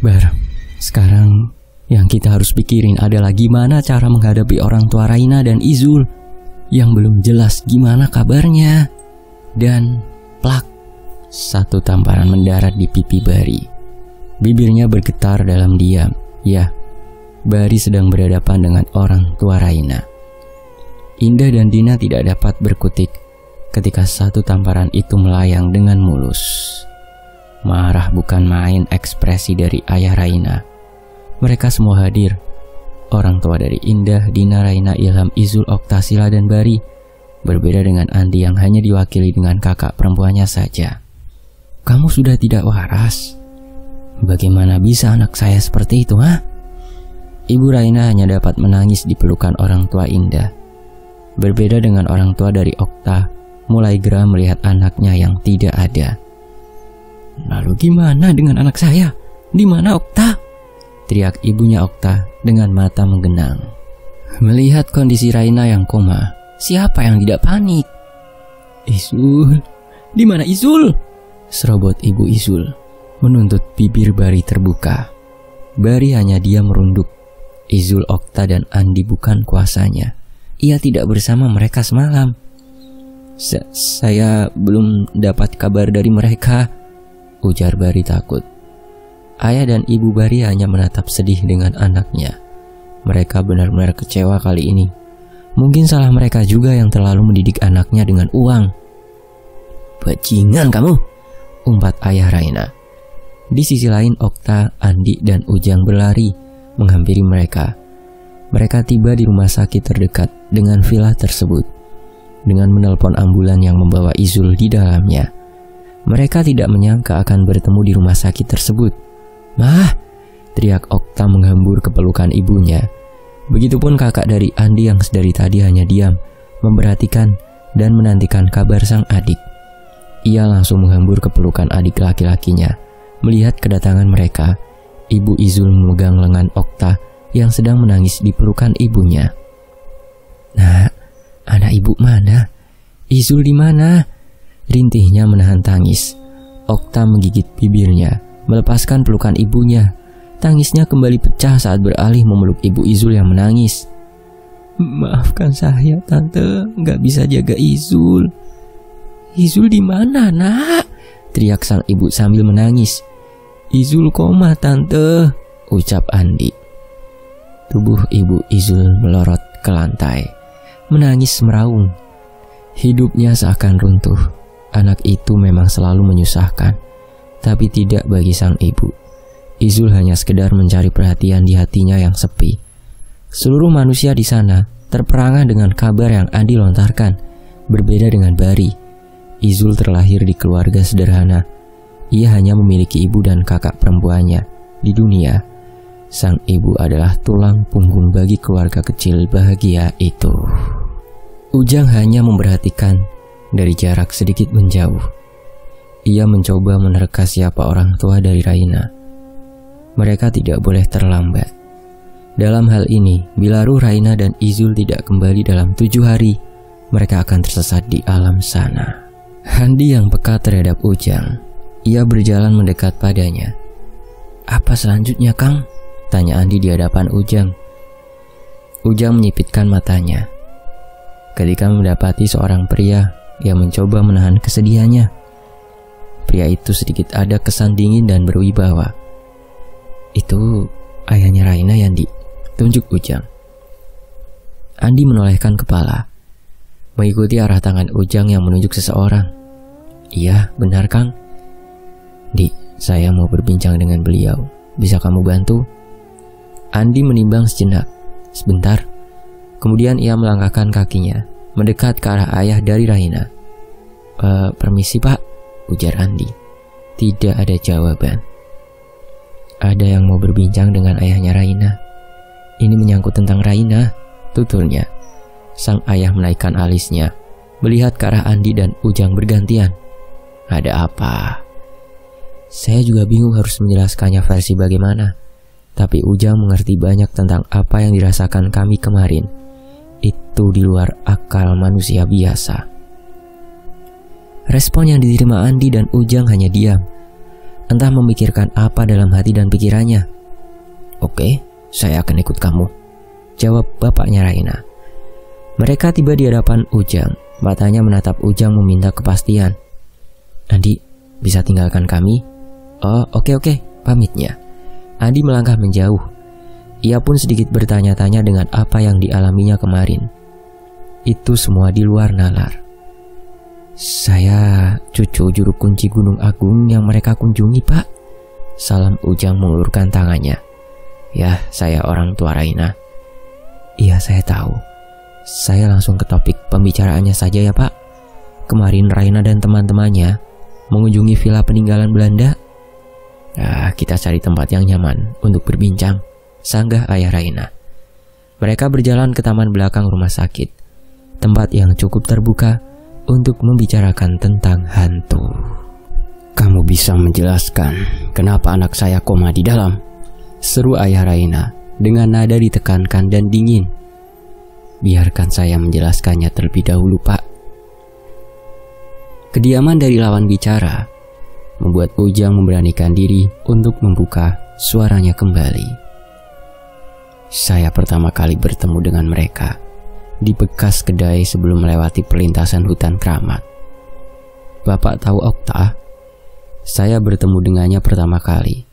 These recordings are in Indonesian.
Bar, sekarang yang kita harus pikirin adalah gimana cara menghadapi orang tua Raina dan Izul yang belum jelas gimana kabarnya. Dan plak, satu tamparan mendarat di pipi Bari. Bibirnya bergetar dalam diam. Ya, Bari sedang berhadapan dengan orang tua Raina. Indah dan Dina tidak dapat berkutik ketika satu tamparan itu melayang dengan mulus. Marah bukan main ekspresi dari ayah Raina. Mereka semua hadir. Orang tua dari Indah, Dina, Raina, Ilham, Izul, Okta, Sila, dan Bari. Berbeda dengan Andi yang hanya diwakili dengan kakak perempuannya saja. Kamu sudah tidak waras. Bagaimana bisa anak saya seperti itu, ha? Ibu Raina hanya dapat menangis di pelukan orang tua Indah. Berbeda dengan orang tua dari Okta, mulai geram melihat anaknya yang tidak ada. Lalu gimana dengan anak saya? Di mana Okta? Teriak ibunya Okta dengan mata menggenang. Melihat kondisi Raina yang koma, siapa yang tidak panik? Izul, di mana Izul? Serobot ibu Izul menuntut bibir Bari terbuka. Bari hanya diam merunduk. Izul, Okta, dan Andi bukan kuasanya. Ia tidak bersama mereka semalam. Saya belum dapat kabar dari mereka, ujar Bari takut. Ayah dan ibu Bari hanya menatap sedih dengan anaknya. Mereka benar-benar kecewa kali ini. Mungkin salah mereka juga yang terlalu mendidik anaknya dengan uang. Bajingan kamu, umpat ayah Raina. Di sisi lain Okta, Andi, dan Ujang berlari menghampiri mereka. Mereka tiba di rumah sakit terdekat dengan villa tersebut. Dengan menelpon ambulan yang membawa Izul di dalamnya. Mereka tidak menyangka akan bertemu di rumah sakit tersebut. Mah, teriak Okta menghambur ke pelukan ibunya. Begitupun kakak dari Andi yang sedari tadi hanya diam, memperhatikan dan menantikan kabar sang adik. Ia langsung menghambur ke pelukan adik laki-lakinya. Melihat kedatangan mereka, ibu Izul memegang lengan Okta yang sedang menangis di pelukan ibunya. Nah, anak ibu mana? Izul di mana? Rintihnya menahan tangis. Okta menggigit bibirnya, melepaskan pelukan ibunya. Tangisnya kembali pecah saat beralih memeluk ibu Izul yang menangis. Maafkan saya, tante, nggak bisa jaga Izul. Izul di mana, nak? Teriak sang ibu sambil menangis. Izul koma, tante, ucap Andi. Tubuh ibu Izul melorot ke lantai, menangis meraung. Hidupnya seakan runtuh. Anak itu memang selalu menyusahkan, tapi tidak bagi sang ibu. Izul hanya sekedar mencari perhatian di hatinya yang sepi. Seluruh manusia di sana terperangah dengan kabar yang Andi lontarkan. Berbeda dengan Bari, Izul terlahir di keluarga sederhana. Ia hanya memiliki ibu dan kakak perempuannya. Di dunia, sang ibu adalah tulang punggung bagi keluarga kecil bahagia itu. Ujang hanya memperhatikan dari jarak sedikit menjauh. Ia mencoba menerka siapa orang tua dari Raina. Mereka tidak boleh terlambat. Dalam hal ini, bila ruh Raina dan Izul tidak kembali dalam 7 hari, mereka akan tersesat di alam sana. Andi yang peka terhadap Ujang. Ia berjalan mendekat padanya. Apa selanjutnya, Kang? Tanya Andi di hadapan Ujang. Ujang menyipitkan matanya. Ketika mendapati seorang pria yang mencoba menahan kesedihannya. Pria itu sedikit ada kesan dingin dan berwibawa. Itu ayahnya Raina, Yandi, tunjuk Ujang. Andi menolehkan kepala, mengikuti arah tangan Ujang yang menunjuk seseorang. Iya, benar, Kang. Di, saya mau berbincang dengan beliau. Bisa kamu bantu? Andi menimbang sejenak. Sebentar. Kemudian ia melangkahkan kakinya, mendekat ke arah ayah dari Raina. Permisi, Pak, ujar Andi. Tidak ada jawaban. Ada yang mau berbincang dengan ayahnya Raina. Ini menyangkut tentang Raina, tuturnya. Sang ayah menaikkan alisnya, melihat ke arah Andi dan Ujang bergantian. Ada apa? Saya juga bingung harus menjelaskannya versi bagaimana. Tapi Ujang mengerti banyak tentang apa yang dirasakan kami kemarin. Itu di luar akal manusia biasa. Respon yang diterima Andi dan Ujang hanya diam. entah memikirkan apa dalam hati dan pikirannya. "Oke, saya akan ikut kamu," jawab bapaknya Raina. Mereka tiba di hadapan Ujang. Matanya menatap Ujang meminta kepastian. "Andi, bisa tinggalkan kami?" "Oh, oke, pamitnya." Andi melangkah menjauh. Ia pun sedikit bertanya-tanya dengan apa yang dialaminya kemarin. Itu semua di luar nalar. "Saya cucu juru kunci Gunung Agung yang mereka kunjungi, Pak." Salam Ujang mengulurkan tangannya. "Ya, saya orang tua Raina." "Iya, saya tahu. Saya langsung ke topik pembicaraannya saja ya, Pak. Kemarin Raina dan teman-temannya mengunjungi villa peninggalan Belanda." Kita cari tempat yang nyaman untuk berbincang," sanggah ayah Raina. Mereka berjalan ke taman belakang rumah sakit, tempat yang cukup terbuka untuk membicarakan tentang hantu. "Kamu bisa menjelaskan kenapa anak saya koma di dalam?" seru ayah Raina dengan nada ditekankan dan dingin. "Biarkan saya menjelaskannya terlebih dahulu, Pak." Kediaman dari lawan bicara membuat Ujang memberanikan diri untuk membuka suaranya kembali. "Saya pertama kali bertemu dengan mereka di bekas kedai sebelum melewati perlintasan hutan keramat. Bapak tahu Okta? Saya bertemu dengannya pertama kali.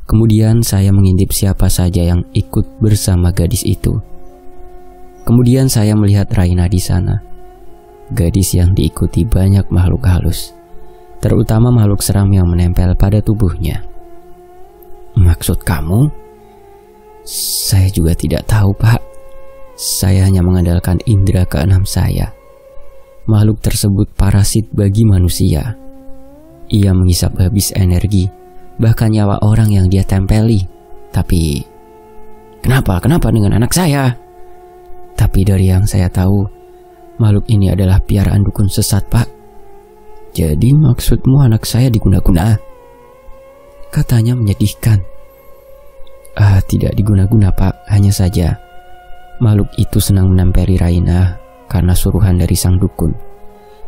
Kemudian saya mengintip siapa saja yang ikut bersama gadis itu. Kemudian saya melihat Raina di sana. Gadis yang diikuti banyak makhluk halus, terutama makhluk seram yang menempel pada tubuhnya." "Maksud kamu?" "Saya juga tidak tahu, Pak. Saya hanya mengandalkan indera keenam saya. Makhluk tersebut parasit bagi manusia. Ia menghisap habis energi, bahkan nyawa orang yang dia tempeli. Tapi kenapa dengan anak saya?" "Tapi dari yang saya tahu, makhluk ini adalah piaraan dukun sesat, Pak." "Jadi maksudmu anak saya diguna-guna?" Katanya menyedihkan. Tidak diguna-guna, Pak. Hanya saja makhluk itu senang menempeli Raina karena suruhan dari sang dukun.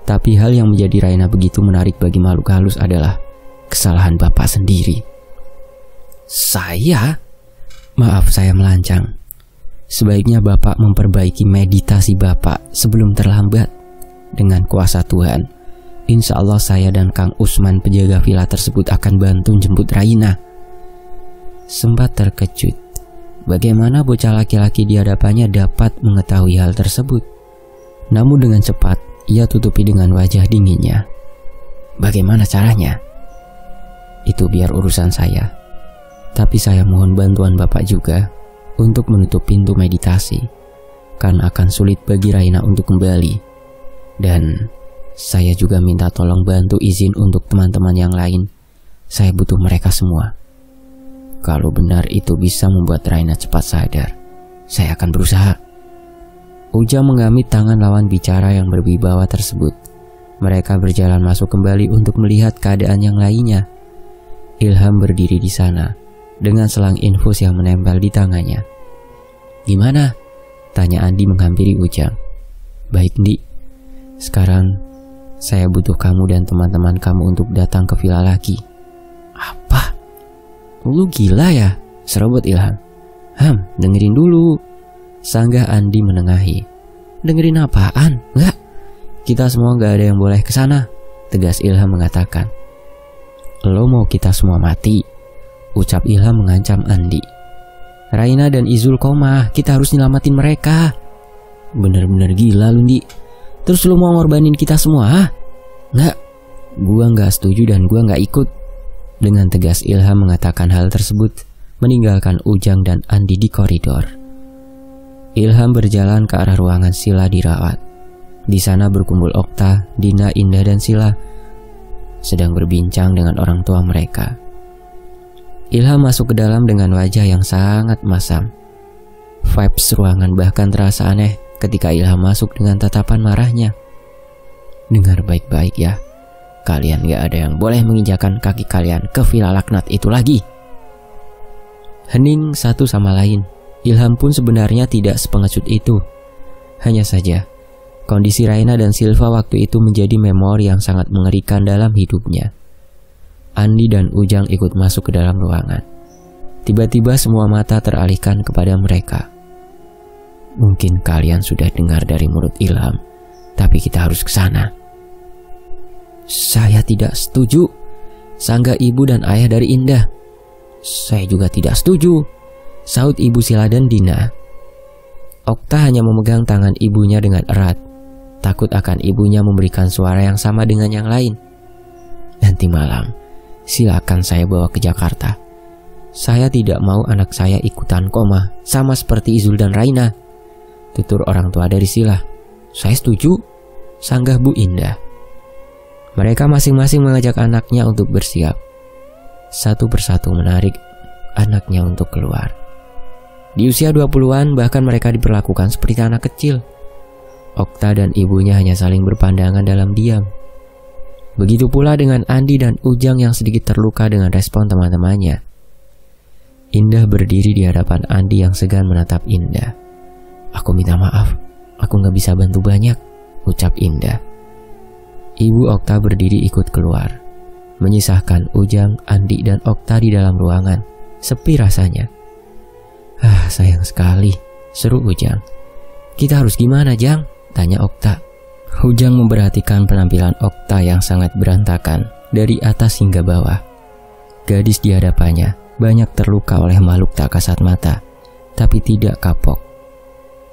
Tapi hal yang menjadi Raina begitu menarik bagi makhluk halus adalah kesalahan Bapak sendiri." "Saya?" "Maaf, saya melancang. Sebaiknya Bapak memperbaiki meditasi Bapak sebelum terlambat. Dengan kuasa Tuhan, insya Allah saya dan Kang Usman penjaga villa tersebut akan bantu jemput Raina." Sempat terkejut bagaimana bocah laki-laki di hadapannya dapat mengetahui hal tersebut. Namun dengan cepat ia tutupi dengan wajah dinginnya. "Bagaimana caranya?" "Itu biar urusan saya. Tapi saya mohon bantuan Bapak juga untuk menutup pintu meditasi, karena akan sulit bagi Raina untuk kembali. Dan saya juga minta tolong bantu izin untuk teman-teman yang lain. Saya butuh mereka semua. Kalau benar itu bisa membuat Raina cepat sadar, saya akan berusaha." Ujang menggamit tangan lawan bicara yang berwibawa tersebut. Mereka berjalan masuk kembali untuk melihat keadaan yang lainnya. Ilham berdiri di sana dengan selang infus yang menempel di tangannya. "Gimana?" tanya Andi menghampiri Ujang. "Baik, Ndi. Sekarang saya butuh kamu dan teman-teman kamu untuk datang ke villa lagi." "Apa? Lu gila ya?" serobot Ilham. Dengerin dulu," sanggah Andi menengahi. "Dengerin apaan? Enggak. Kita semua gak ada yang boleh kesana," tegas Ilham mengatakan. "Lo mau kita semua mati?" ucap Ilham mengancam Andi. "Raina dan Izul koma, kita harus nyelamatin mereka." "Bener-bener gila lu, Ndi. Terus lu mau ngorbanin kita semua, ha?" "Enggak, gua gak setuju dan gua gak ikut." Dengan tegas Ilham mengatakan hal tersebut, meninggalkan Ujang dan Andi di koridor. Ilham berjalan ke arah ruangan Sila dirawat. Di sana berkumpul Okta, Dina, Indah, dan Sila sedang berbincang dengan orang tua mereka. Ilham masuk ke dalam dengan wajah yang sangat masam. Vibes ruangan bahkan terasa aneh ketika Ilham masuk dengan tatapan marahnya. "Dengar baik-baik ya. Kalian gak ada yang boleh menginjakan kaki kalian ke villa laknat itu lagi." Hening satu sama lain. Ilham pun sebenarnya tidak sepengecut itu. Hanya saja, kondisi Raina dan Silva waktu itu menjadi memori yang sangat mengerikan dalam hidupnya. Andi dan Ujang ikut masuk ke dalam ruangan. Tiba-tiba semua mata teralihkan kepada mereka. Mungkin kalian sudah dengar dari mulut Ilham, tapi kita harus ke sana. Saya tidak setuju, sanggah ibu dan ayah dari Indah. Saya juga tidak setuju, saut Ibu Sila dan Dina. Okta hanya memegang tangan ibunya dengan erat, takut akan ibunya memberikan suara yang sama dengan yang lain. Nanti malam, silakan saya bawa ke Jakarta. Saya tidak mau anak saya ikutan koma, sama seperti Izul dan Raina, tutur orang tua dari Sila. Saya setuju, sanggah Bu Indah. Mereka masing-masing mengajak anaknya untuk bersiap. Satu persatu menarik anaknya untuk keluar. Di usia 20-an bahkan mereka diperlakukan seperti anak kecil. Okta dan ibunya hanya saling berpandangan dalam diam. Begitu pula dengan Andi dan Ujang yang sedikit terluka dengan respon teman-temannya. Indah berdiri di hadapan Andi yang segan menatap Indah. Aku minta maaf, aku gak bisa bantu banyak, ucap Indah. Ibu Okta berdiri ikut keluar, menyisahkan Ujang, Andi, dan Okta di dalam ruangan. Sepi rasanya. Sayang sekali, seru Ujang. Kita harus gimana, Jang? Tanya Okta. Ujang memperhatikan penampilan Okta yang sangat berantakan dari atas hingga bawah. Gadis di hadapannya banyak terluka oleh makhluk tak kasat mata, tapi tidak kapok.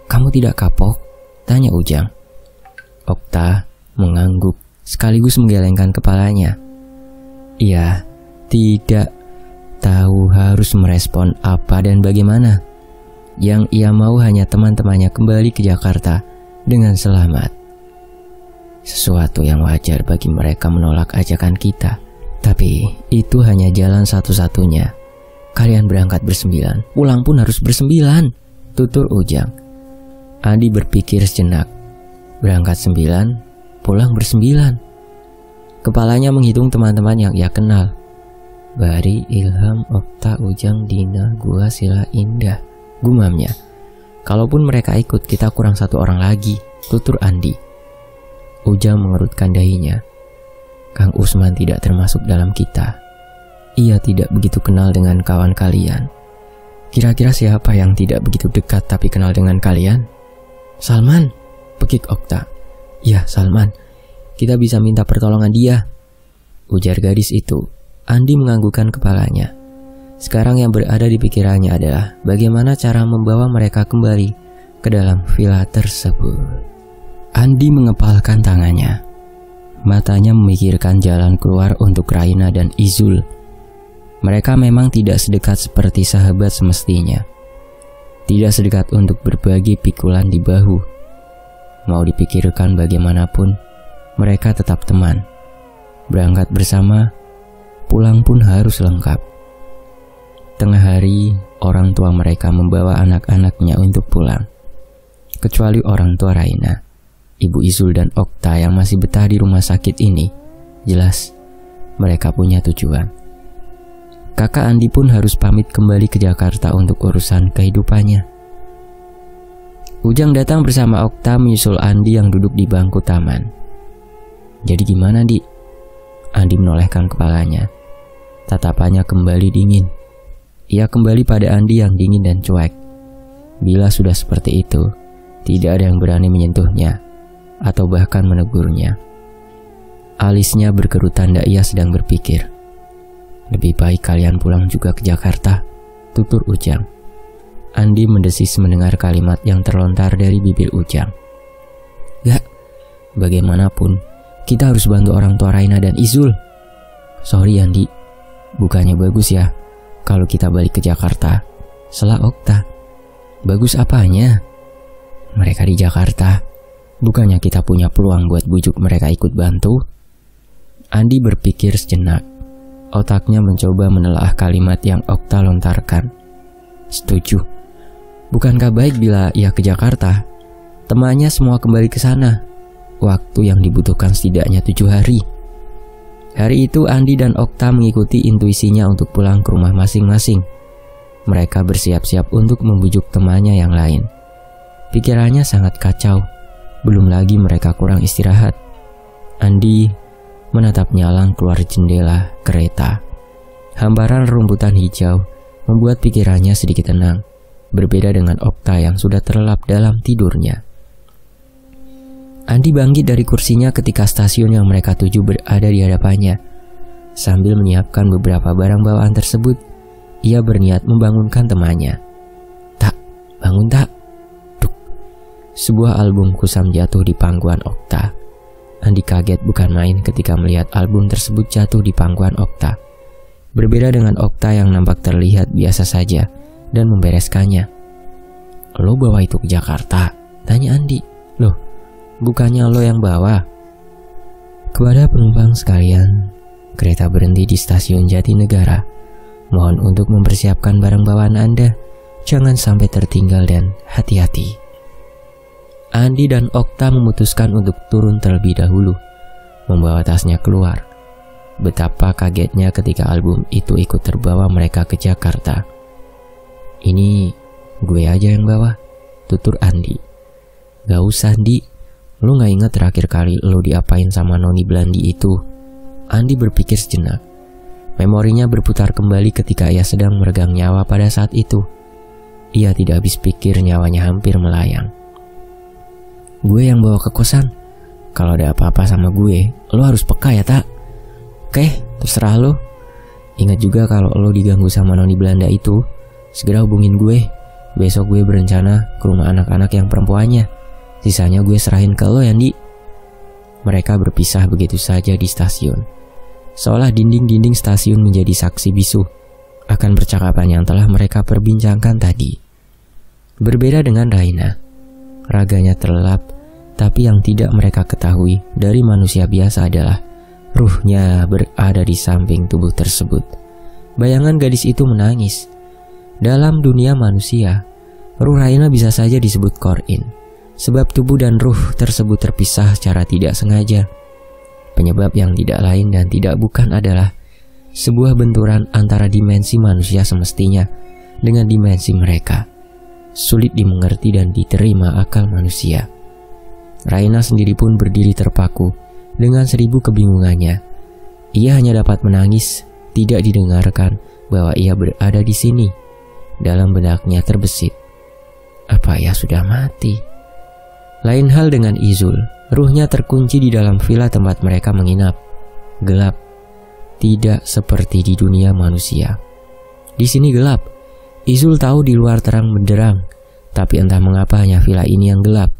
Kamu tidak kapok? Tanya Ujang. Okta mengangguk sekaligus menggelengkan kepalanya. Ia tidak tahu harus merespon apa dan bagaimana. Yang ia mau hanya teman-temannya kembali ke Jakarta dengan selamat. Sesuatu yang wajar bagi mereka menolak ajakan kita, tapi itu hanya jalan satu-satunya. Kalian berangkat bersembilan, pulang pun harus bersembilan, tutur Ujang. Andi berpikir sejenak. Berangkat 9, pulang bersembilan. Kepalanya menghitung teman-teman yang ia kenal. Bari, Ilham, Okta, Ujang, Dina, gua, Sila, Indah, gumamnya. Kalaupun mereka ikut, kita kurang 1 orang lagi, tutur Andi. Ujang mengerutkan dahinya. Kang Usman tidak termasuk dalam kita. Ia tidak begitu kenal dengan kawan kalian. Kira-kira siapa yang tidak begitu dekat tapi kenal dengan kalian? Salman, pekik Okta. Ya, Salman. Kita bisa minta pertolongan dia, ujar gadis itu. Andi menganggukkan kepalanya. Sekarang yang berada di pikirannya adalah bagaimana cara membawa mereka kembali ke dalam villa tersebut. Andi mengepalkan tangannya. Matanya memikirkan jalan keluar untuk Raina dan Izul. Mereka memang tidak sedekat seperti sahabat semestinya. Tidak sedekat untuk berbagi pikulan di bahu. Mau dipikirkan bagaimanapun, mereka tetap teman. Berangkat bersama, pulang pun harus lengkap. Tengah hari, orang tua mereka membawa anak-anaknya untuk pulang. Kecuali orang tua Raina. Ibu Izul dan Okta yang masih betah di rumah sakit ini, jelas mereka punya tujuan. Kakak Andi pun harus pamit kembali ke Jakarta untuk urusan kehidupannya. Ujang datang bersama Okta menyusul Andi yang duduk di bangku taman. Jadi gimana, Di? Andi menolehkan kepalanya. Tatapannya kembali dingin. Ia kembali pada Andi yang dingin dan cuek. Bila sudah seperti itu, tidak ada yang berani menyentuhnya atau bahkan menegurnya. Alisnya berkerut tanda ia sedang berpikir. Lebih baik kalian pulang juga ke Jakarta, tutur Ujang. Andi mendesis mendengar kalimat yang terlontar dari bibir Ujang. Gak, bagaimanapun kita harus bantu orang tua Raina dan Izul. Sorry Andi, bukannya bagus ya kalau kita balik ke Jakarta, sela Okta. Bagus apanya? Mereka di Jakarta, bukannya kita punya peluang buat bujuk mereka ikut bantu? Andi berpikir sejenak. Otaknya mencoba menelaah kalimat yang Okta lontarkan. Setuju. Bukankah baik bila ia ke Jakarta? Temannya semua kembali ke sana. Waktu yang dibutuhkan setidaknya 7 hari. Hari itu Andi dan Okta mengikuti intuisinya untuk pulang ke rumah masing-masing. Mereka bersiap-siap untuk membujuk temannya yang lain. Pikirannya sangat kacau. Belum lagi mereka kurang istirahat. Andi menatap nyalang keluar jendela kereta. Hamparan rumputan hijau membuat pikirannya sedikit tenang, berbeda dengan Okta yang sudah terlelap dalam tidurnya. Andi bangkit dari kursinya ketika stasiun yang mereka tuju berada di hadapannya. Sambil menyiapkan beberapa barang bawaan tersebut, ia berniat membangunkan temannya. "Tak, bangun tak." Duk. Sebuah album kusam jatuh di pangkuan Okta. Andi kaget bukan main ketika melihat album tersebut jatuh di pangkuan Okta. Berbeda dengan Okta yang nampak terlihat biasa saja dan membereskannya. "Lo bawa itu ke Jakarta?" tanya Andi. "Loh, bukannya lo yang bawa?" "Kepada penumpang sekalian, kereta berhenti di stasiun Jatinegara. Mohon untuk mempersiapkan barang bawaan Anda. Jangan sampai tertinggal dan hati-hati." Andi dan Okta memutuskan untuk turun terlebih dahulu, membawa tasnya keluar. Betapa kagetnya ketika album itu ikut terbawa mereka ke Jakarta. "Ini gue aja yang bawa," tutur Andi. "Gak usah, Di. Lu gak inget terakhir kali lu diapain sama Noni Belandi itu?" Andi berpikir sejenak. Memorinya berputar kembali ketika ia sedang meregang nyawa pada saat itu. Ia tidak habis pikir, nyawanya hampir melayang. "Gue yang bawa ke kosan. Kalau ada apa-apa sama gue, lo harus peka ya, tak? Oke, terserah lo. Ingat juga kalau lo diganggu sama Noni Belanda itu, segera hubungin gue. Besok gue berencana ke rumah anak-anak yang perempuannya. Sisanya gue serahin ke lo, Yandi." Mereka berpisah begitu saja di stasiun. Seolah dinding-dinding stasiun menjadi saksi bisu akan percakapan yang telah mereka perbincangkan tadi. Berbeda dengan Raina, raganya terlelap, tapi yang tidak mereka ketahui dari manusia biasa adalah ruhnya berada di samping tubuh tersebut. Bayangan gadis itu menangis. Dalam dunia manusia, ruh Raina bisa saja disebut Qorin, sebab tubuh dan ruh tersebut terpisah secara tidak sengaja. Penyebab yang tidak lain dan tidak bukan adalah sebuah benturan antara dimensi manusia semestinya dengan dimensi mereka. Sulit dimengerti dan diterima akal manusia. Raina sendiri pun berdiri terpaku dengan 1000 kebingungannya. Ia hanya dapat menangis, tidak didengarkan bahwa ia berada di sini. Dalam benaknya terbesit, apa ia sudah mati? Lain hal dengan Izul. Ruhnya terkunci di dalam villa tempat mereka menginap. Gelap, tidak seperti di dunia manusia. Di sini gelap. Izul tahu di luar terang benderang, tapi entah mengapa hanya villa ini yang gelap.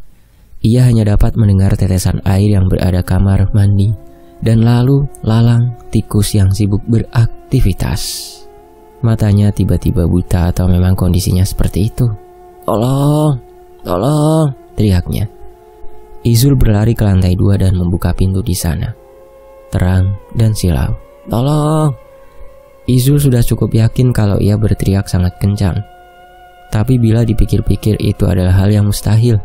Ia hanya dapat mendengar tetesan air yang berada kamar mandi, dan lalu lalang tikus yang sibuk beraktivitas. Matanya tiba-tiba buta atau memang kondisinya seperti itu. "Tolong, tolong," teriaknya. Izul berlari ke lantai 2 dan membuka pintu di sana. Terang dan silau. "Tolong!" Izul sudah cukup yakin kalau ia berteriak sangat kencang. Tapi bila dipikir-pikir itu adalah hal yang mustahil,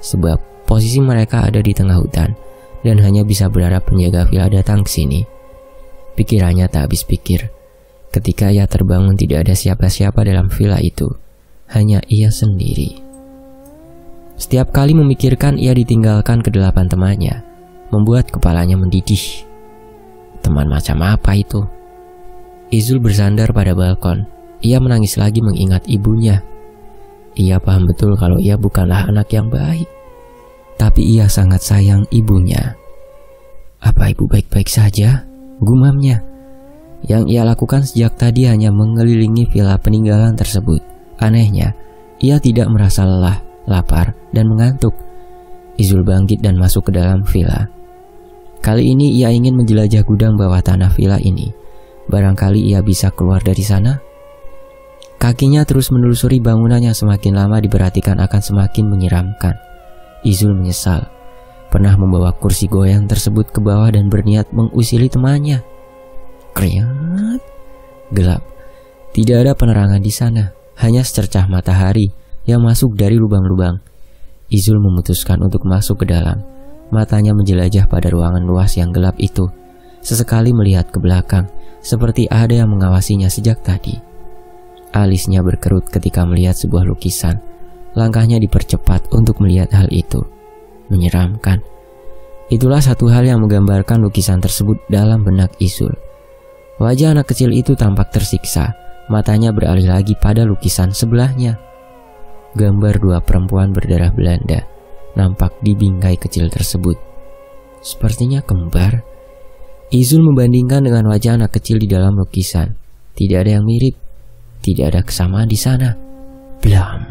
sebab posisi mereka ada di tengah hutan dan hanya bisa berharap penjaga villa datang ke sini. Pikirannya tak habis pikir. Ketika ia terbangun tidak ada siapa-siapa dalam villa itu, hanya ia sendiri. Setiap kali memikirkan ia ditinggalkan ke-8 temannya, membuat kepalanya mendidih. Teman macam apa itu? Izul bersandar pada balkon. Ia menangis lagi mengingat ibunya. Ia paham betul kalau ia bukanlah anak yang baik, tapi ia sangat sayang ibunya. Apa ibu baik-baik saja? Gumamnya. Yang ia lakukan sejak tadi hanya mengelilingi villa peninggalan tersebut. Anehnya, ia tidak merasa lelah, lapar, dan mengantuk. Izul bangkit dan masuk ke dalam villa. Kali ini ia ingin menjelajah gudang bawah tanah villa ini. Barangkali ia bisa keluar dari sana. Kakinya terus menelusuri bangunan yang semakin lama diperhatikan akan semakin menyeramkan. Izul menyesal pernah membawa kursi goyang tersebut ke bawah dan berniat mengusili temannya. Kriat. Gelap. Tidak ada penerangan di sana, hanya secercah matahari yang masuk dari lubang-lubang. Izul memutuskan untuk masuk ke dalam. Matanya menjelajah pada ruangan luas yang gelap itu. Sesekali melihat ke belakang, seperti ada yang mengawasinya sejak tadi. Alisnya berkerut ketika melihat sebuah lukisan. Langkahnya dipercepat untuk melihat hal itu. Menyeramkan. Itulah satu hal yang menggambarkan lukisan tersebut dalam benak Izul. Wajah anak kecil itu tampak tersiksa, matanya beralih lagi pada lukisan sebelahnya. Gambar dua perempuan berdarah Belanda nampak di bingkai kecil tersebut. Sepertinya kembar. Izul membandingkan dengan wajah anak kecil di dalam lukisan. Tidak ada yang mirip, tidak ada kesamaan di sana. Blam.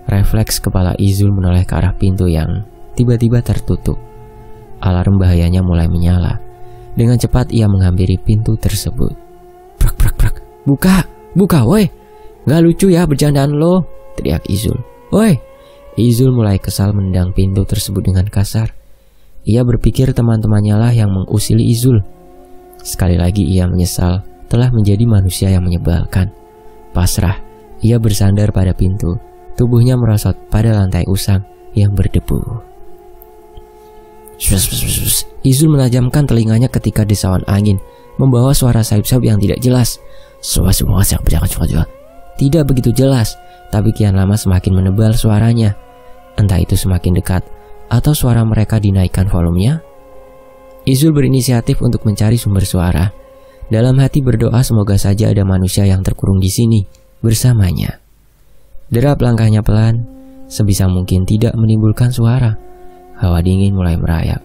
Refleks kepala Izul menoleh ke arah pintu yang tiba-tiba tertutup. Alarm bahayanya mulai menyala. Dengan cepat ia menghampiri pintu tersebut. Prak prak prak. Buka, buka woi. Gak lucu ya bercandaan lo, teriak Izul. Woi. Izul mulai kesal menendang pintu tersebut dengan kasar. Ia berpikir teman-temannya lah yang mengusili Izul. Sekali lagi ia menyesal telah menjadi manusia yang menyebalkan. Pasrah, ia bersandar pada pintu. Tubuhnya merosot pada lantai usang yang berdebu. Izul menajamkan telinganya ketika desauan angin membawa suara sayup-sayup yang tidak jelas. Tidak begitu jelas, tapi kian lama semakin menebal suaranya. Entah itu semakin dekat atau suara mereka dinaikkan volumenya. Izul berinisiatif untuk mencari sumber suara. Dalam hati berdoa semoga saja ada manusia yang terkurung di sini bersamanya. Derap langkahnya pelan, sebisa mungkin tidak menimbulkan suara. Hawa dingin mulai merayap.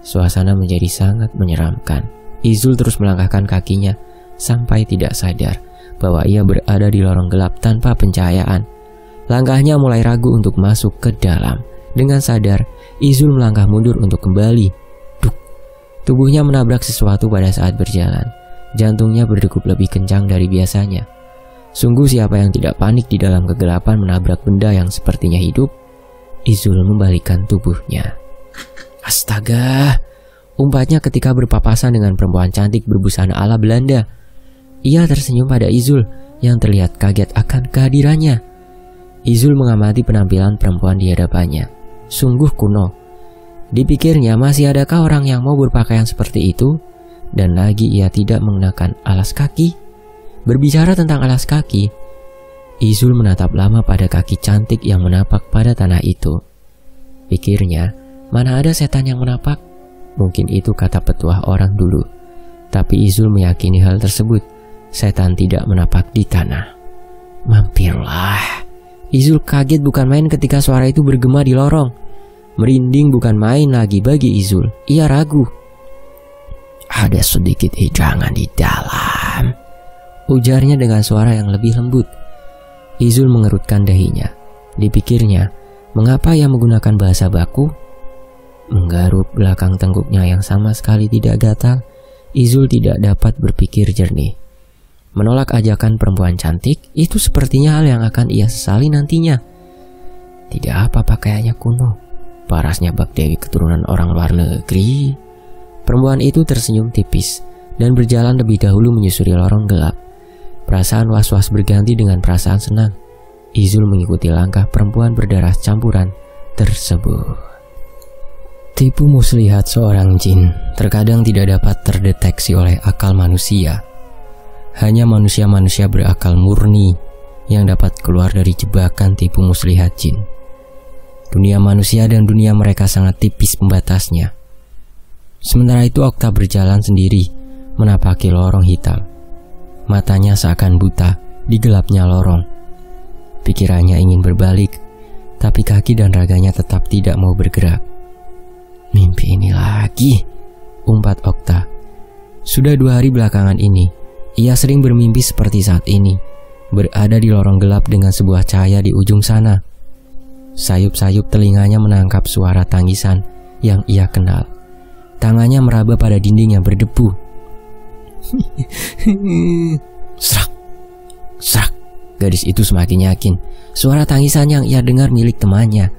Suasana menjadi sangat menyeramkan. Izul terus melangkahkan kakinya sampai tidak sadar bahwa ia berada di lorong gelap tanpa pencahayaan. Langkahnya mulai ragu untuk masuk ke dalam. Dengan sadar, Izul melangkah mundur untuk kembali. Duk. Tubuhnya menabrak sesuatu pada saat berjalan. Jantungnya berdegup lebih kencang dari biasanya. Sungguh siapa yang tidak panik di dalam kegelapan menabrak benda yang sepertinya hidup? Izul membalikkan tubuhnya. Astaga! Umpatnya ketika berpapasan dengan perempuan cantik berbusana ala Belanda. Ia tersenyum pada Izul yang terlihat kaget akan kehadirannya. Izul mengamati penampilan perempuan di hadapannya. Sungguh kuno. Dipikirnya masih adakah orang yang mau berpakaian seperti itu? Dan lagi ia tidak mengenakan alas kaki. Berbicara tentang alas kaki, Izul menatap lama pada kaki cantik yang menapak pada tanah itu. Pikirnya, mana ada setan yang menapak? Mungkin itu kata petuah orang dulu. Tapi Izul meyakini hal tersebut. Setan tidak menapak di tanah. Mampirlah. Izul kaget bukan main ketika suara itu bergema di lorong. Merinding bukan main lagi bagi Izul. Ia ragu. Ada sedikit hidangan di dalam, ujarnya dengan suara yang lebih lembut. Izul mengerutkan dahinya. Dipikirnya, mengapa ia menggunakan bahasa baku? Menggaruk belakang tengkuknya yang sama sekali tidak gatal, Izul tidak dapat berpikir jernih. Menolak ajakan perempuan cantik, itu sepertinya hal yang akan ia sesali nantinya. Tidak apa pakaiannya kuno, parasnya bak Dewi keturunan orang luar negeri. Perempuan itu tersenyum tipis dan berjalan lebih dahulu menyusuri lorong gelap. Perasaan was-was berganti dengan perasaan senang. Izul mengikuti langkah perempuan berdarah campuran tersebut. Tipu muslihat seorang jin terkadang tidak dapat terdeteksi oleh akal manusia. Hanya manusia-manusia berakal murni yang dapat keluar dari jebakan tipu muslihat jin. Dunia manusia dan dunia mereka sangat tipis pembatasnya. Sementara itu Okta berjalan sendiri menapaki lorong hitam. Matanya seakan buta di gelapnya lorong. Pikirannya ingin berbalik, tapi kaki dan raganya tetap tidak mau bergerak. Mimpi ini lagi, umpat Okta. Sudah 2 hari belakangan ini, ia sering bermimpi seperti saat ini, berada di lorong gelap dengan sebuah cahaya di ujung sana. Sayup-sayup telinganya menangkap suara tangisan yang ia kenal. Tangannya meraba pada dinding yang berdebu. Serak, serak. Gadis itu semakin yakin suara tangisan yang ia dengar milik temannya.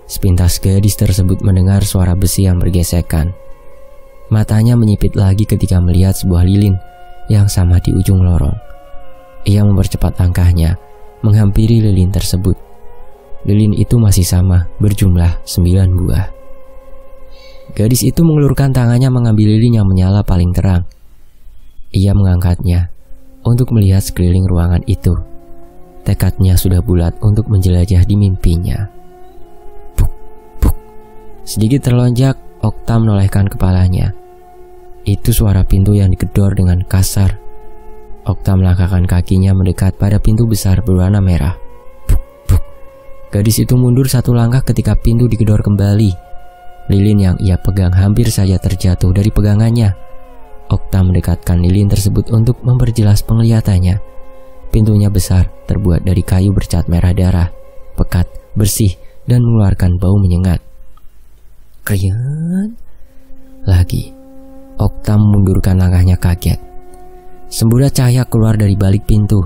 Sepintas gadis tersebut mendengar suara besi yang bergesekan. Matanya menyipit lagi ketika melihat sebuah lilin yang sama di ujung lorong. Ia mempercepat langkahnya, menghampiri lilin tersebut. Lilin itu masih sama, berjumlah 9 buah. Gadis itu mengulurkan tangannya mengambil lilin yang menyala paling terang. Ia mengangkatnya untuk melihat sekeliling ruangan itu. Tekadnya sudah bulat untuk menjelajah di mimpinya. Buk, buk. Sedikit terlonjak, Okta menolehkan kepalanya. Itu suara pintu yang digedor dengan kasar. Okta melangkahkan kakinya mendekat pada pintu besar berwarna merah. Buk, buk. Gadis itu mundur satu langkah ketika pintu digedor kembali. Lilin yang ia pegang hampir saja terjatuh dari pegangannya. Okta mendekatkan lilin tersebut untuk memperjelas penglihatannya. Pintunya besar, terbuat dari kayu bercat merah darah, pekat, bersih, dan mengeluarkan bau menyengat. Krian. Lagi. Okta memundurkan langkahnya kaget. Semburat cahaya keluar dari balik pintu.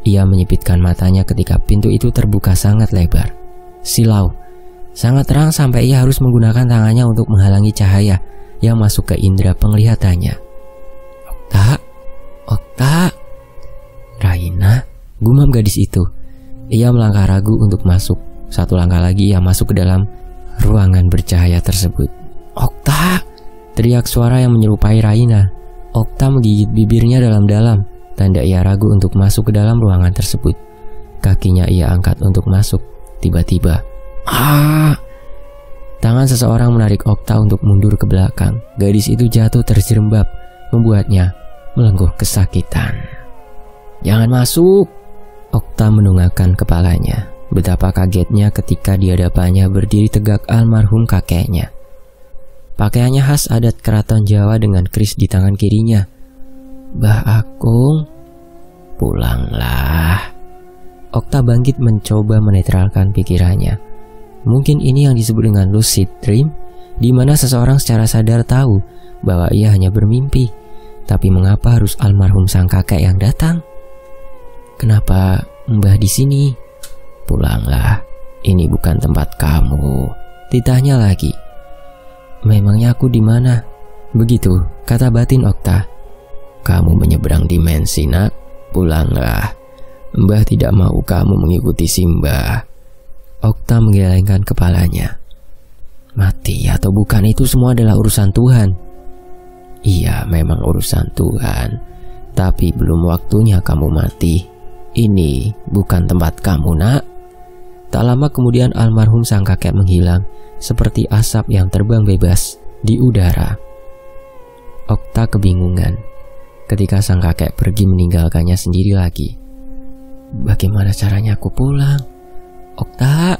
Ia menyipitkan matanya ketika pintu itu terbuka sangat lebar. Silau. Sangat terang sampai ia harus menggunakan tangannya untuk menghalangi cahaya yang masuk ke indera penglihatannya. Okta. Okta. Raina, gumam gadis itu. Ia melangkah ragu untuk masuk. Satu langkah lagi ia masuk ke dalam ruangan bercahaya tersebut. Okta! Teriak suara yang menyerupai Raina. Okta menggigit bibirnya dalam-dalam, tanda ia ragu untuk masuk ke dalam ruangan tersebut. Kakinya ia angkat untuk masuk. Tiba-tiba, tangan seseorang menarik Okta untuk mundur ke belakang. Gadis itu jatuh terjerembab, membuatnya melengkuh kesakitan. Jangan masuk! Okta menundukkan kepalanya. Betapa kagetnya ketika di hadapannya berdiri tegak almarhum kakeknya. Pakaiannya khas adat keraton Jawa dengan keris di tangan kirinya. Mbah Akung, pulanglah. Okta bangkit mencoba menetralkan pikirannya. Mungkin ini yang disebut dengan lucid dream, di mana seseorang secara sadar tahu bahwa ia hanya bermimpi. Tapi mengapa harus almarhum sang kakek yang datang? Kenapa Mbah di sini? Pulanglah, ini bukan tempat kamu. Titahnya lagi. Memangnya aku di mana? Begitu kata batin Okta. Kamu menyeberang dimensi, nak. Pulanglah. Mbah tidak mau kamu mengikuti Simba. Okta menggelengkan kepalanya. Mati atau bukan itu semua adalah urusan Tuhan. Iya, memang urusan Tuhan. Tapi belum waktunya kamu mati. Ini bukan tempat kamu, nak. Tak lama kemudian almarhum sang kakek menghilang seperti asap yang terbang bebas di udara. Okta kebingungan ketika sang kakek pergi meninggalkannya sendiri lagi. Bagaimana caranya aku pulang? Okta!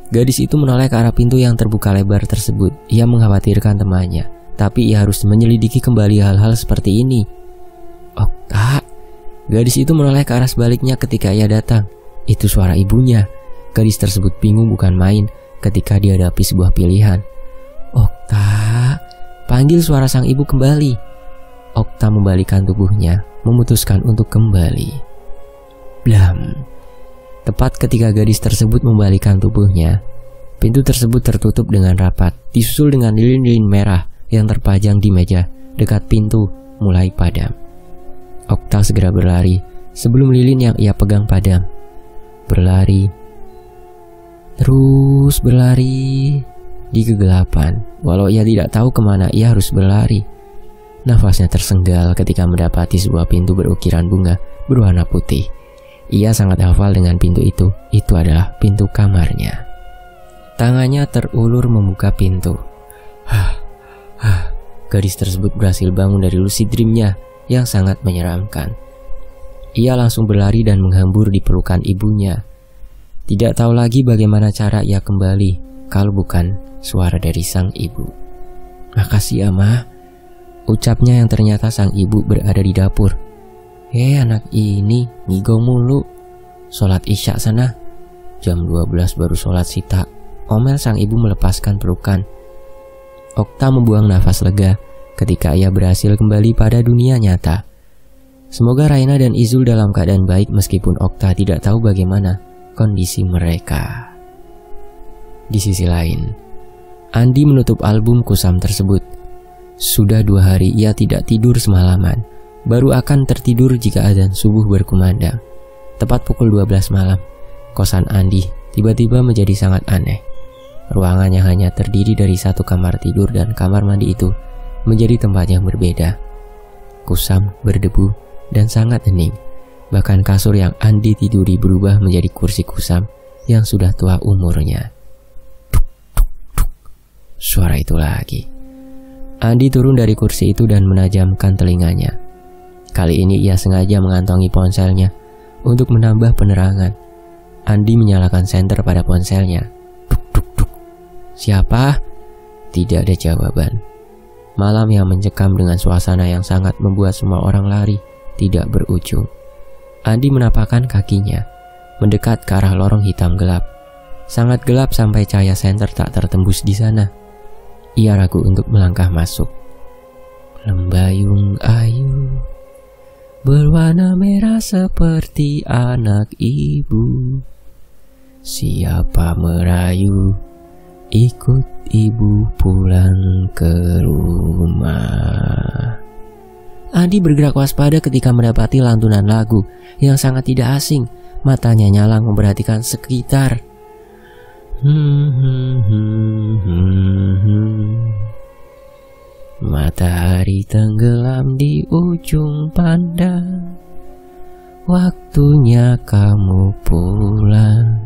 Gadis itu menoleh ke arah pintu yang terbuka lebar tersebut. Ia mengkhawatirkan temannya, tapi ia harus menyelidiki kembali hal-hal seperti ini. Okta! Gadis itu menoleh ke arah sebaliknya ketika ia datang. Itu suara ibunya. Gadis tersebut bingung bukan main ketika dihadapi sebuah pilihan. Okta! Panggil suara sang ibu kembali. Okta membalikkan tubuhnya, memutuskan untuk kembali. Blam! Tepat ketika gadis tersebut membalikkan tubuhnya, pintu tersebut tertutup dengan rapat, disusul dengan lilin-lilin merah yang terpajang di meja dekat pintu mulai padam. Okta segera berlari sebelum lilin yang ia pegang padam. Berlari, terus berlari di kegelapan. Walau ia tidak tahu kemana ia harus berlari. Nafasnya tersenggal ketika mendapati sebuah pintu berukiran bunga berwarna putih. Ia sangat hafal dengan pintu itu. Itu adalah pintu kamarnya. Tangannya terulur membuka pintu. Gadis tersebut berhasil bangun dari lucid dreamnya yang sangat menyeramkan. Ia langsung berlari dan menghambur di pelukan ibunya. Tidak tahu lagi bagaimana cara ia kembali kalau bukan suara dari sang ibu. Makasih ya, Ma. Ucapnya yang ternyata sang ibu berada di dapur. Anak ini ngigo mulu. Sholat isya sana. Jam 12 baru sholat sita. Omel sang ibu melepaskan pelukan. Okta membuang nafas lega ketika ia berhasil kembali pada dunia nyata. Semoga Raina dan Izul dalam keadaan baik meskipun Okta tidak tahu bagaimana kondisi mereka. Di sisi lain, Andi menutup album kusam tersebut. Sudah 2 hari ia tidak tidur semalaman. Baru akan tertidur jika azan subuh berkumandang. Tepat pukul 12 malam, kosan Andi tiba-tiba menjadi sangat aneh. Ruangannya hanya terdiri dari satu kamar tidur dan kamar mandi itu menjadi tempat yang berbeda. Kusam, berdebu, dan sangat hening. Bahkan kasur yang Andi tiduri berubah menjadi kursi kusam yang sudah tua umurnya. Suara itu lagi. Andi turun dari kursi itu dan menajamkan telinganya. Kali ini ia sengaja mengantongi ponselnya untuk menambah penerangan. Andi menyalakan senter pada ponselnya. Duk duk duk. Siapa? Tidak ada jawaban. Malam yang mencekam dengan suasana yang sangat membuat semua orang lari tidak berujung. Andi menapakkan kakinya, mendekat ke arah lorong hitam gelap. Sangat gelap sampai cahaya senter tak tertembus di sana. Ia ragu untuk melangkah masuk. Lembayung ayu berwarna merah seperti anak ibu. Siapa merayu, ikut ibu pulang ke rumah. Andi bergerak waspada ketika mendapati lantunan lagu yang sangat tidak asing. Matanya nyalang memperhatikan sekitar. Matahari tenggelam di ujung pandang. Waktunya kamu pulang.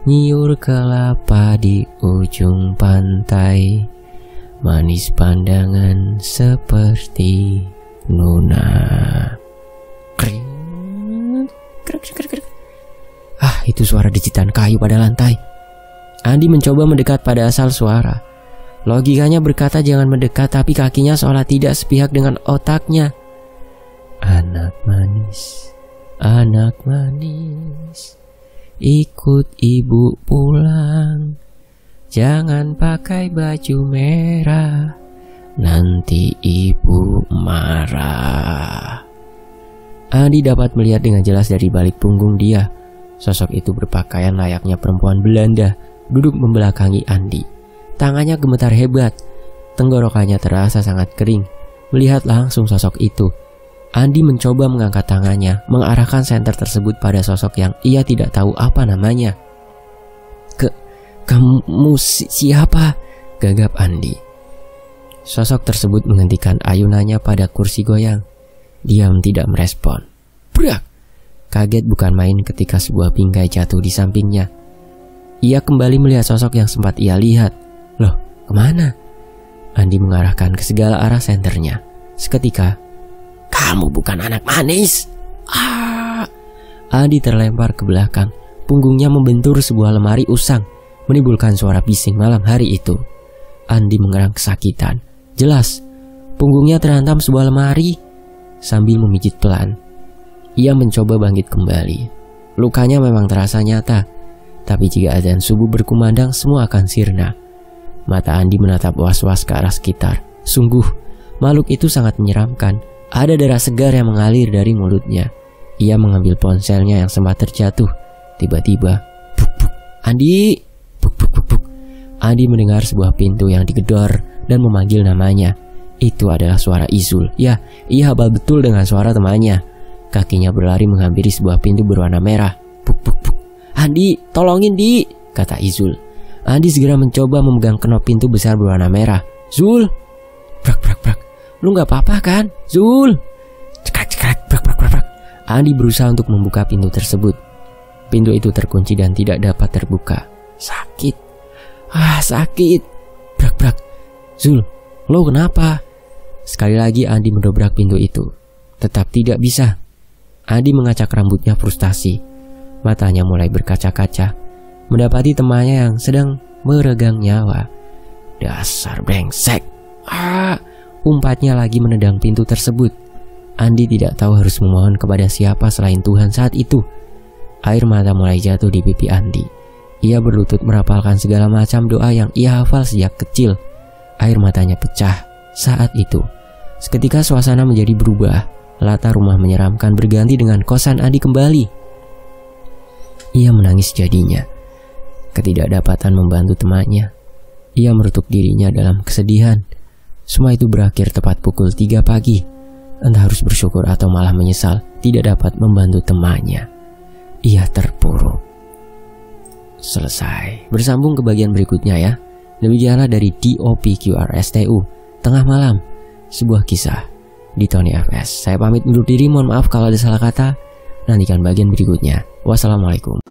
Nyiur kelapa di ujung pantai. Manis pandangan seperti Nuna. Itu suara decitan kayu pada lantai. Andi mencoba mendekat pada asal suara. Logikanya berkata jangan mendekat, tapi kakinya seolah tidak sepihak dengan otaknya. Anak manis, ikut ibu pulang. Jangan pakai baju merah, nanti ibu marah. Andi dapat melihat dengan jelas dari balik punggung dia. Sosok itu berpakaian layaknya perempuan Belanda, duduk membelakangi Andi. Tangannya gemetar hebat, tenggorokannya terasa sangat kering. Melihat langsung sosok itu, Andi mencoba mengangkat tangannya, mengarahkan senter tersebut pada sosok yang ia tidak tahu apa namanya. Kamu siapa? Gagap Andi. Sosok tersebut menghentikan ayunannya pada kursi goyang. Diam tidak merespon. Brak! Kaget bukan main ketika sebuah bingkai jatuh di sampingnya. Ia kembali melihat sosok yang sempat ia lihat. Loh, kemana? Andi mengarahkan ke segala arah senternya. Seketika, kamu bukan anak manis. Andi terlempar ke belakang. Punggungnya membentur sebuah lemari usang, menimbulkan suara bising malam hari itu. Andi mengerang kesakitan. Jelas, punggungnya terhantam sebuah lemari. Sambil memijit pelan, ia mencoba bangkit kembali. Lukanya memang terasa nyata, tapi jika azan subuh berkumandang, semua akan sirna. Mata Andi menatap was-was ke arah sekitar. Sungguh, makhluk itu sangat menyeramkan. Ada darah segar yang mengalir dari mulutnya. Ia mengambil ponselnya yang sempat terjatuh. Tiba-tiba, buk buk, Andi, buk buk buk buk. Andi mendengar sebuah pintu yang digedor dan memanggil namanya. Itu adalah suara Izul. Ya, ia hafal betul dengan suara temannya. Kakinya berlari menghampiri sebuah pintu berwarna merah. Buk buk buk. Andi, tolongin Di, kata Izul. Andi segera mencoba memegang kenop pintu besar berwarna merah. Zul, brak brak brak. Lu nggak apa-apa kan, Zul? Cekrek cekrek brak brak brak brak. Andi berusaha untuk membuka pintu tersebut. Pintu itu terkunci dan tidak dapat terbuka. Sakit. Sakit. Brak brak. Zul, lo kenapa? Sekali lagi Andi mendobrak pintu itu. Tetap tidak bisa. Andi mengacak rambutnya frustasi. Matanya mulai berkaca-kaca, mendapati temannya yang sedang meregang nyawa. Dasar brengsek. Umpatnya lagi menendang pintu tersebut. Andi tidak tahu harus memohon kepada siapa selain Tuhan saat itu. Air mata mulai jatuh di pipi Andi. Ia berlutut merapalkan segala macam doa yang ia hafal sejak kecil. Air matanya pecah saat itu. Seketika suasana menjadi berubah. Latar rumah menyeramkan berganti dengan kosan Andi kembali. Ia menangis jadinya. Ketidakdapatan membantu temannya. Ia merutuk dirinya dalam kesedihan. Semua itu berakhir tepat pukul 3 pagi. Entah harus bersyukur atau malah menyesal tidak dapat membantu temannya. Ia terpuruk. Selesai. Bersambung ke bagian berikutnya ya. Demikianlah dari DOPQRSTU, Tengah Malam, sebuah kisah di Tony FS. Saya pamit undur diri, mohon maaf kalau ada salah kata. Nantikan bagian berikutnya. Wassalamualaikum.